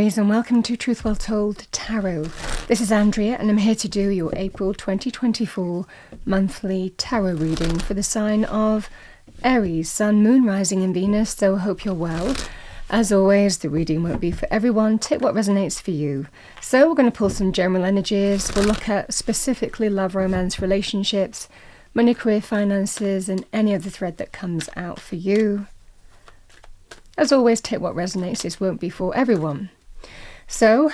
Aries, and welcome to Truth Well Told Tarot. This is Andrea, and I'm here to do your April 2024 monthly tarot reading for the sign of Aries, Sun, Moon, Rising and Venus, so I hope you're well. As always, the reading won't be for everyone. Take what resonates for you. So we're going to pull some general energies. We'll look at specifically love, romance, relationships, money, career, finances, and any other thread that comes out for you. As always, take what resonates. This won't be for everyone. So,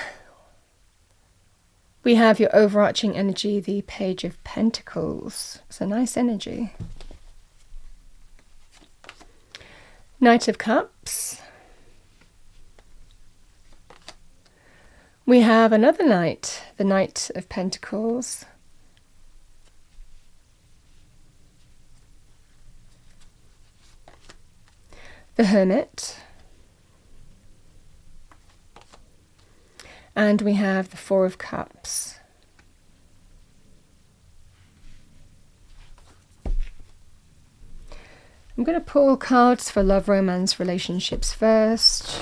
we have your overarching energy, the Page of Pentacles. It's a nice energy. Knight of Cups. We have another Knight, the Knight of Pentacles. The Hermit. And we have the Four of Cups. I'm going to pull cards for love, romance, relationships first.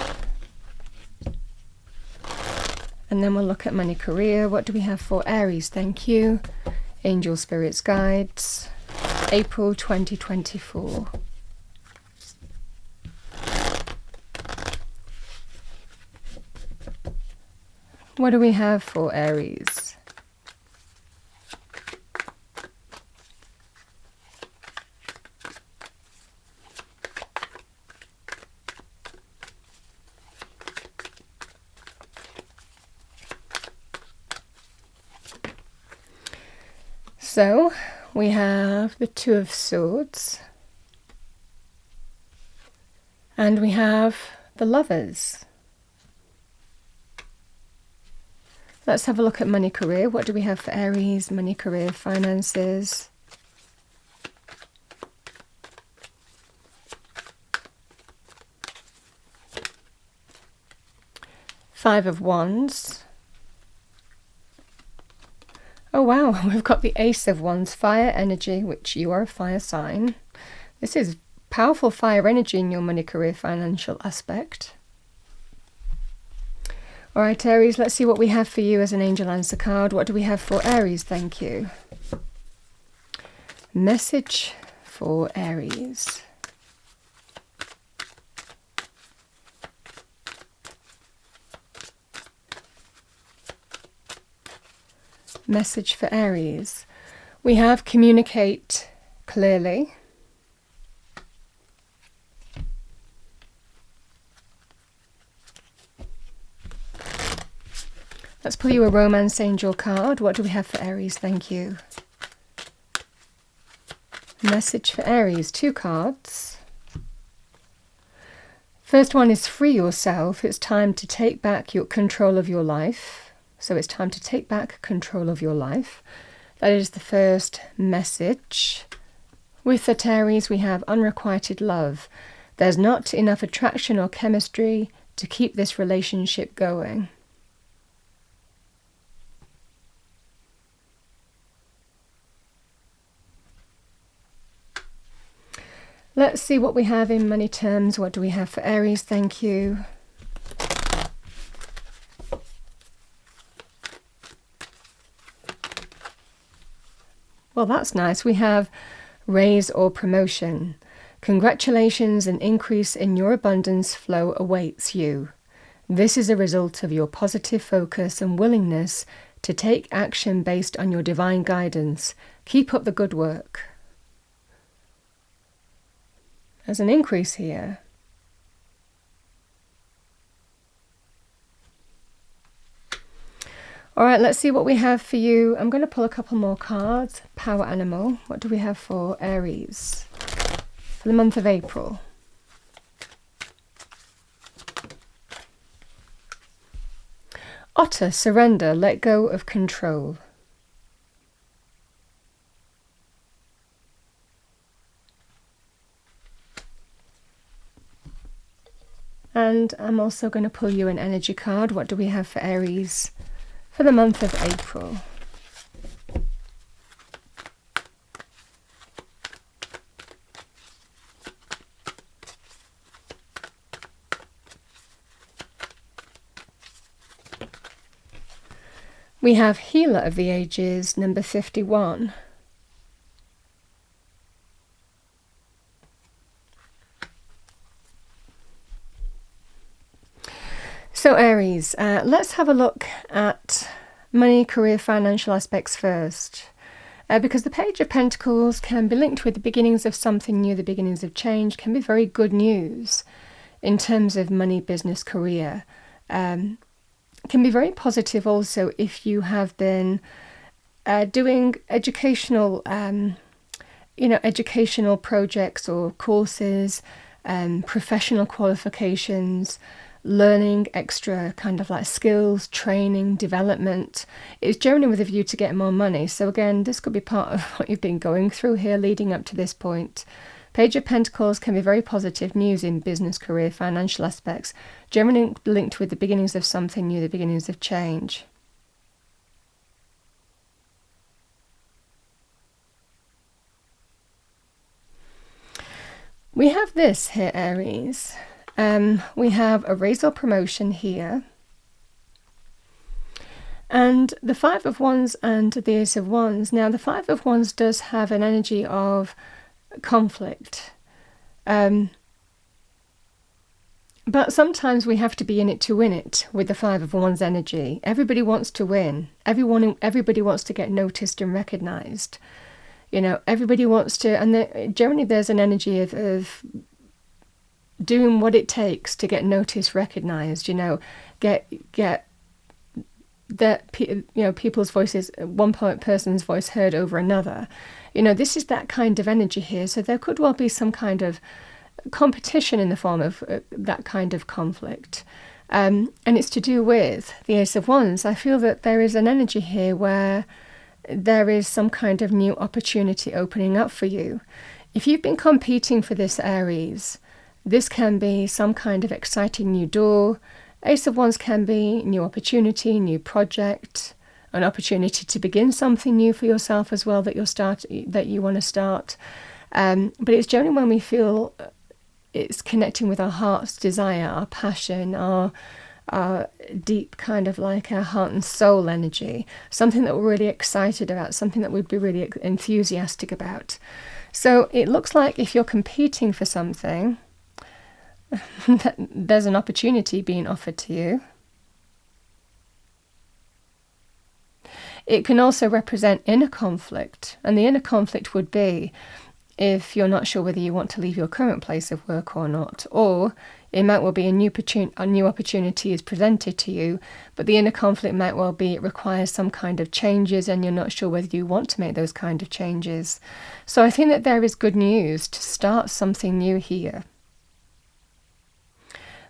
And then we'll look at money, career. What do we have for Aries? Thank you. Angel, spirits, guides. April 2024. What do we have for Aries? So, we have the Two of Swords. And we have the Lovers. Let's have a look at money, career. What do we have for Aries? Money, career, finances. Five of Wands. Oh wow, we've got the Ace of Wands, fire energy, which you are a fire sign. This is powerful fire energy in your money, career, financial aspect. All right, Aries, let's see what we have for you as an angel answer card. What do we have for Aries? Thank you. Message for Aries. Message for Aries. We have communicate clearly. Let's pull you a romance angel card. What do we have for Aries? Thank you. Message for Aries. Two cards. First one is free yourself. It's time to take back your control of your life. So it's time to take back control of your life. That is the first message. With that, Aries, we have unrequited love. There's not enough attraction or chemistry to keep this relationship going. Let's see what we have in money terms. What do we have for Aries? Thank you. Well, that's nice. We have raise or promotion. Congratulations, an increase in your abundance flow awaits you. This is a result of your positive focus and willingness to take action based on your divine guidance. Keep up the good work. There's an increase here. All right, let's see what we have for you. I'm going to pull a couple more cards. Power animal. What do we have for Aries for the month of April? Otter, surrender, let go of control. And I'm also going to pull you an energy card. What do we have for Aries for the month of April? We have Healer of the Ages, number 51. So Aries, let's have a look at money, career, financial aspects first. Because the Page of Pentacles can be linked with the beginnings of something new, the beginnings of change, can be very good news in terms of money, business, career. Can be very positive also if you have been doing educational, educational projects or courses, professional qualifications, learning extra kind of like skills, training, development. It's generally with a view to get more money. So again, this could be part of what you've been going through here leading up to this point. Page of Pentacles can be very positive news in business, career, financial aspects, generally linked with the beginnings of something new, the beginnings of change. We have this here, Aries. We have a raise or promotion here. And the Five of Wands and the Ace of Wands. Now, the Five of Wands does have an energy of conflict. But sometimes we have to be in it to win it with the Five of Wands energy. Everybody wants to win. Everybody wants to get noticed and recognized. Everybody wants to, and generally there's an energy of doing what it takes to get noticed, recognized, get that, people's voices, one person's voice heard over another. This is that kind of energy here. So there could well be some kind of competition in the form of that kind of conflict. And it's to do with the Ace of Wands. I feel that there is an energy here where there is some kind of new opportunity opening up for you. If you've been competing for this, Aries, this can be some kind of exciting new door. Ace of Wands can be new opportunity, new project, an opportunity to begin something new for yourself as well that you want to start. But it's generally when we feel it's connecting with our heart's desire, our passion, our deep kind of like our heart and soul energy, something that we're really excited about, something that we'd be really enthusiastic about. So it looks like if you're competing for something, there's an opportunity being offered to you. It can also represent inner conflict, and the inner conflict would be if you're not sure whether you want to leave your current place of work or not, or it might well be a new opportunity is presented to you, but the inner conflict might well be it requires some kind of changes and you're not sure whether you want to make those kind of changes. So I think that there is good news to start something new here.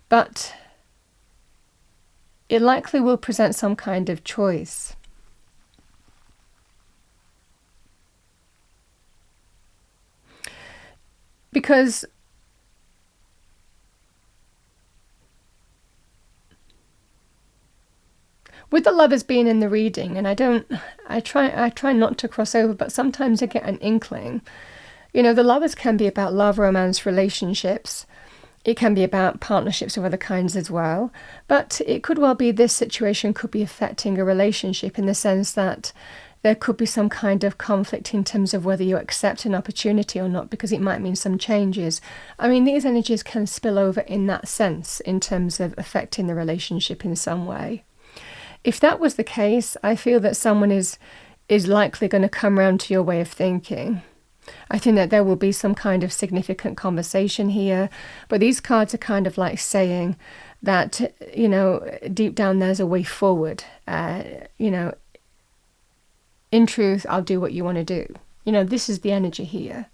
But it likely will present some kind of choice. Because with the Lovers being in the reading, and I try not to cross over, but sometimes I get an inkling. The Lovers can be about love, romance, relationships. It can be about partnerships of other kinds as well. But it could well be this situation could be affecting a relationship in the sense that there could be some kind of conflict in terms of whether you accept an opportunity or not, because it might mean some changes. I mean, these energies can spill over in that sense in terms of affecting the relationship in some way. If that was the case, I feel that someone is likely going to come around to your way of thinking. I think that there will be some kind of significant conversation here, but these cards are kind of like saying that, deep down there's a way forward. In truth, I'll do what you want to do. This is the energy here.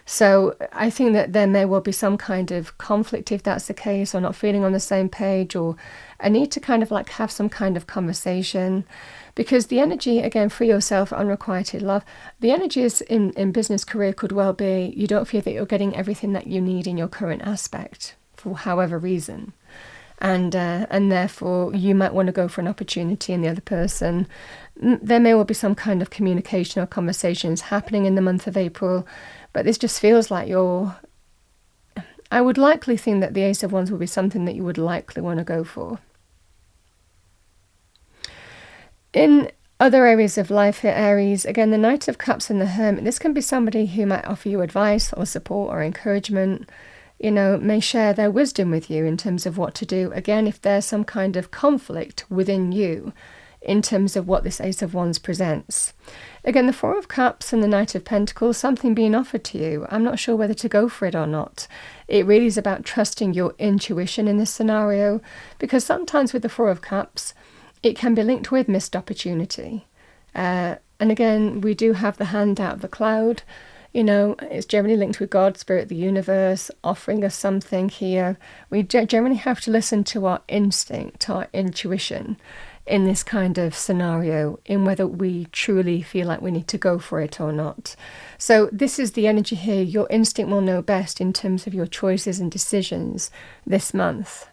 So I think that there may well be some kind of conflict if that's the case, or not feeling on the same page, or a need to kind of like have some kind of conversation. Because the energy, again, free yourself, unrequited love, the energies in business career could well be you don't feel that you're getting everything that you need in your current aspect for however reason. And therefore you might want to go for an opportunity, and the other person, there may well be some kind of communication or conversations happening in the month of April, but this just feels like I would likely think that the Ace of Wands will be something that you would likely want to go for. In Other areas of life here, Aries, again, the Knight of Cups and the Hermit. This can be somebody who might offer you advice or support or encouragement, may share their wisdom with you in terms of what to do. Again, if there's some kind of conflict within you in terms of what this Ace of Wands presents. Again, the Four of Cups and the Knight of Pentacles, something being offered to you. I'm not sure whether to go for it or not. It really is about trusting your intuition in this scenario, because sometimes with the Four of Cups, it can be linked with missed opportunity. And again, we do have the hand out of the cloud. It's generally linked with God, Spirit, the universe, offering us something here. We generally have to listen to our instinct, our intuition in this kind of scenario, in whether we truly feel like we need to go for it or not. So this is the energy here. Your instinct will know best in terms of your choices and decisions this month.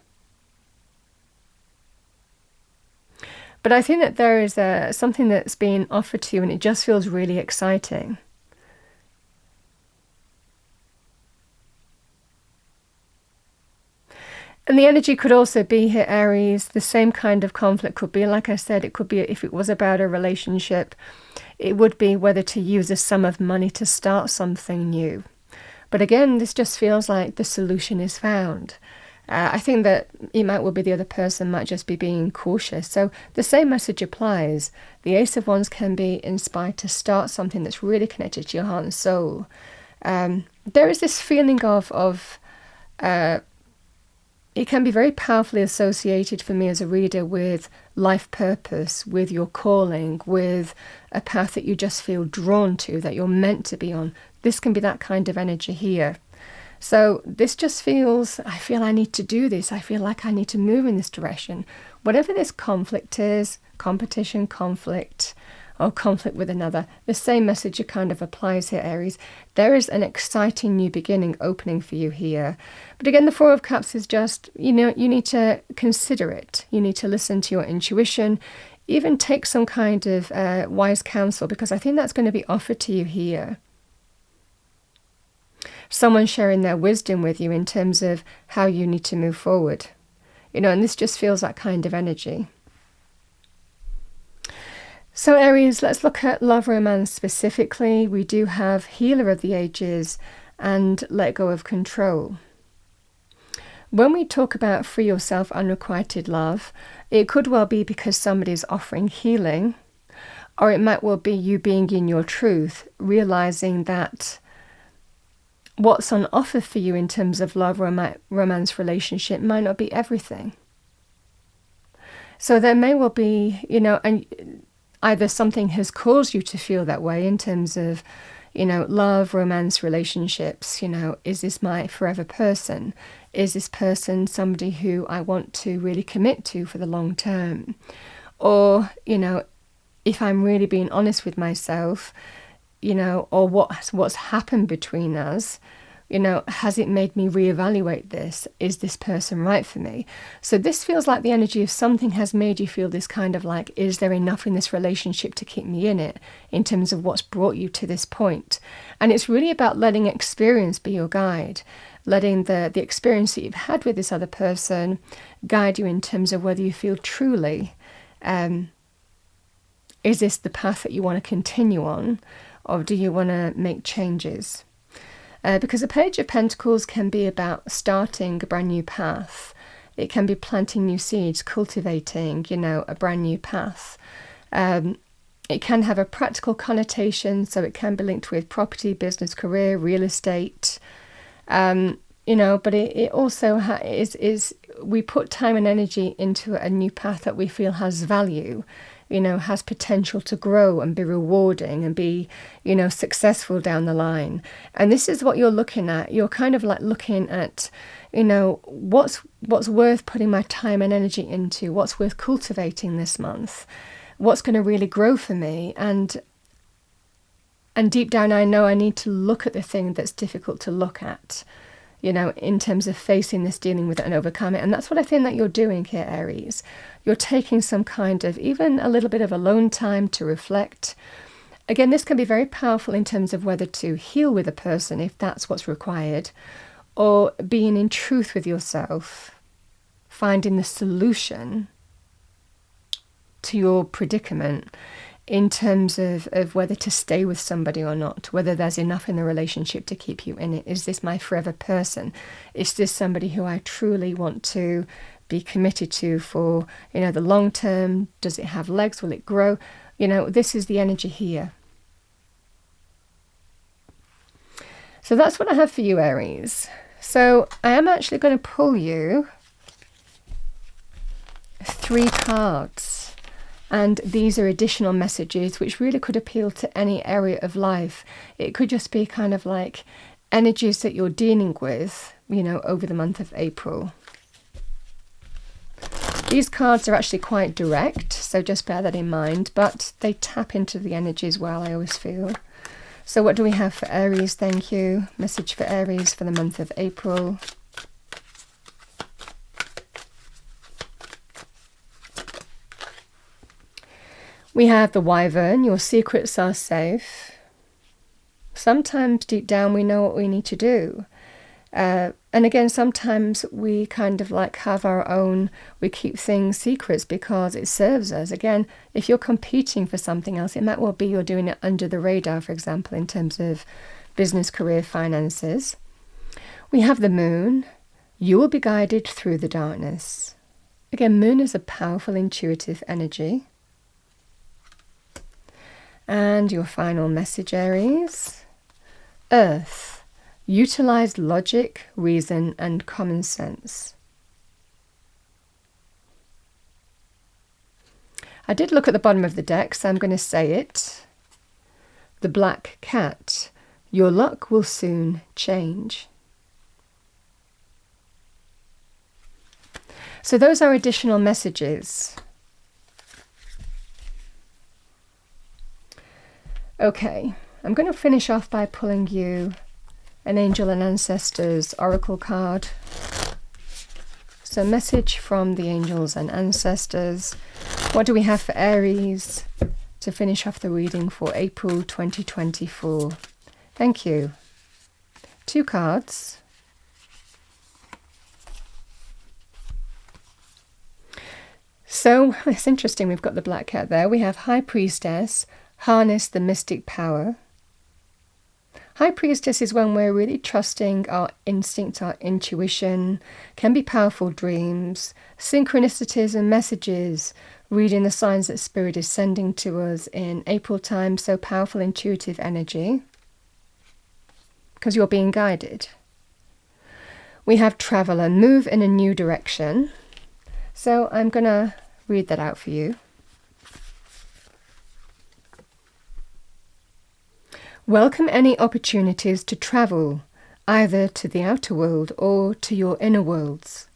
But I think that there is something that's being offered to you, and it just feels really exciting. And the energy could also be here, Aries, the same kind of conflict could be, like I said, it could be, if it was about a relationship, it would be whether to use a sum of money to start something new. But again, this just feels like the solution is found. I think that it might well be the other person might just be being cautious. So the same message applies. The Ace of Wands can be inspired to start something that's really connected to your heart and soul. There is this feeling of it can be very powerfully associated for me as a reader with life purpose, with your calling, with a path that you just feel drawn to, that you're meant to be on. This can be that kind of energy here. So this just feels, I feel I need to do this. I feel like I need to move in this direction. Whatever this conflict is, competition, conflict, or conflict with another, the same message kind of applies here, Aries. There is an exciting new beginning opening for you here. But again, the Four of Cups is just, you need to consider it. You need to listen to your intuition, even take some kind of wise counsel, because I think that's going to be offered to you here. Someone sharing their wisdom with you in terms of how you need to move forward. And this just feels that kind of energy. So Aries, let's look at love romance specifically. We do have Healer of the Ages and Let Go of Control. When we talk about free yourself, unrequited love, it could well be because somebody's offering healing, or it might well be you being in your truth, realizing that what's on offer for you in terms of love, romance, relationship might not be everything. So there may well be, and either something has caused you to feel that way in terms of, love, romance, relationships. Is this my forever person? Is this person somebody who I want to really commit to for the long term? Or, if I'm really being honest with myself, or what's happened between us, has it made me reevaluate this? Is this person right for me? So this feels like the energy of something has made you feel this kind of like, is there enough in this relationship to keep me in it, in terms of what's brought you to this point? And it's really about letting experience be your guide, letting the experience that you've had with this other person guide you in terms of whether you feel truly, is this the path that you want to continue on, or do you want to make changes? Because the Page of Pentacles can be about starting a brand new path. It can be planting new seeds, cultivating, a brand new path. It can have a practical connotation, so it can be linked with property, business, career, real estate. But it also is we put time and energy into a new path that we feel has value, has potential to grow and be rewarding and be, successful down the line. And this is what you're looking at. You're kind of like looking at, what's worth putting my time and energy into, what's worth cultivating this month, what's going to really grow for me. And deep down, I know I need to look at the thing that's difficult to look at, in terms of facing this, dealing with it and overcome it. And that's what I think that you're doing here, Aries. You're taking some kind of, even a little bit of alone time to reflect. Again, this can be very powerful in terms of whether to heal with a person, if that's what's required, or being in truth with yourself, finding the solution to your predicament. in terms of whether to stay with somebody or not, whether there's enough in the relationship to keep you in it. Is this my forever person? Is this somebody who I truly want to be committed to for, the long term? Does it have legs? Will it grow? This is the energy here. So that's what I have for you, Aries. So I am actually going to pull you 3 cards. And these are additional messages which really could appeal to any area of life. It could just be kind of like energies that you're dealing with, over the month of April. These cards are actually quite direct, so just bear that in mind, but they tap into the energies well, I always feel. So what do we have for Aries? Thank you. Message for Aries for the month of April. We have the Wyvern. Your secrets are safe. Sometimes deep down we know what we need to do. And again, sometimes we kind of like have our own, we keep things secrets because it serves us. Again, if you're competing for something else, it might well be you're doing it under the radar, for example, in terms of business, career, finances. We have the Moon. You will be guided through the darkness. Again, Moon is a powerful, intuitive energy. And your final message, Aries. Earth. Utilize logic, reason, and common sense. I did look at the bottom of the deck, so I'm going to say it. The Black Cat. Your luck will soon change. So those are additional messages. Okay, I'm going to finish off by pulling you an Angel and Ancestors Oracle card. So message from the Angels and Ancestors. What do we have for Aries to finish off the reading for April 2024? Thank you. 2 cards. So it's interesting, we've got the Black Cat there. We have High Priestess, harness the mystic power. High Priestess is when we're really trusting our instinct, our intuition, can be powerful dreams, synchronicities and messages, reading the signs that Spirit is sending to us in April time, so powerful intuitive energy, because you're being guided. We have travel and move in a new direction. So I'm going to read that out for you. Welcome any opportunities to travel, either to the outer world or to your inner worlds.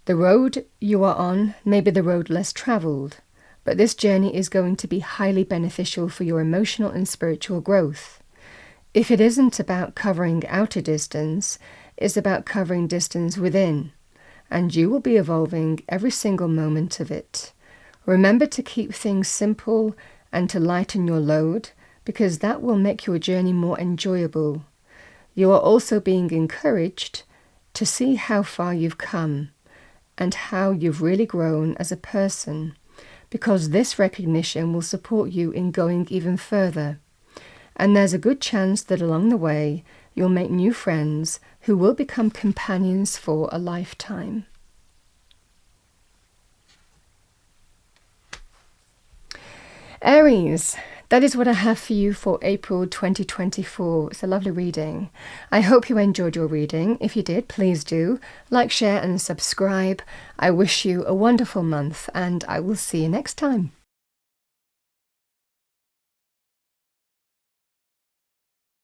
The road you are on may be the road less travelled, but this journey is going to be highly beneficial for your emotional and spiritual growth. If it isn't about covering outer distance, it's about covering distance within, and you will be evolving every single moment of it. Remember to keep things simple and to lighten your load, because that will make your journey more enjoyable. You are also being encouraged to see how far you've come and how you've really grown as a person, because this recognition will support you in going even further. And there's a good chance that along the way, you'll make new friends who will become companions for a lifetime. Aries, that is what I have for you for April 2024. It's a lovely reading. I hope you enjoyed your reading. If you did, please do like, share and subscribe. I wish you a wonderful month and I will see you next time.